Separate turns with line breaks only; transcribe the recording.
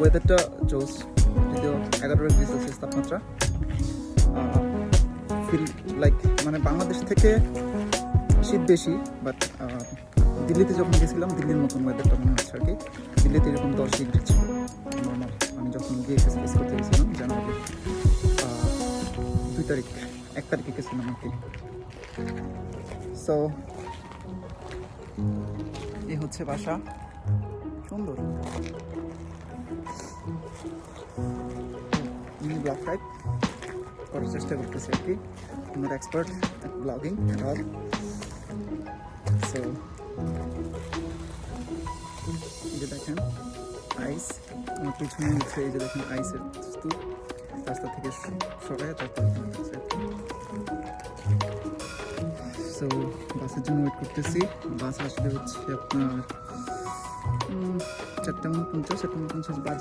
ওয়েদারটা জোস, যদিও 11 ডিগ্রি সেলসিয়াস তাপমাত্রা। ফিল লাইক মানে বাংলাদেশ থেকে শীত বেশি, বাট দিল্লিতে যখন গেছিলাম দিল্লির মতন ওয়েদারটা মনে হচ্ছে আর কি। দিল্লিতে এরকম 10 ডিগ্রি ছিল নর্মাল, আমি যখন গিয়ে ফেস করতে গেছিলাম জানুয়ারি 1 তারিখে গেছিলাম আর কি। সো এই হচ্ছে বাসা, সুন্দর মিনি ব্লগ টাইপ করার চেষ্টা করতেছি আর কি। Not expert blogging at all. So এই যে দেখেন আইস, আমার পিছনে হচ্ছে এই যে দেখেন আইসের স্তূপ, রাস্তা থেকে সরাই তারপর। সো বাসের জন্য ওয়েট করতেছি। বাস আসলে হচ্ছে আপনার 4:49 বাজে।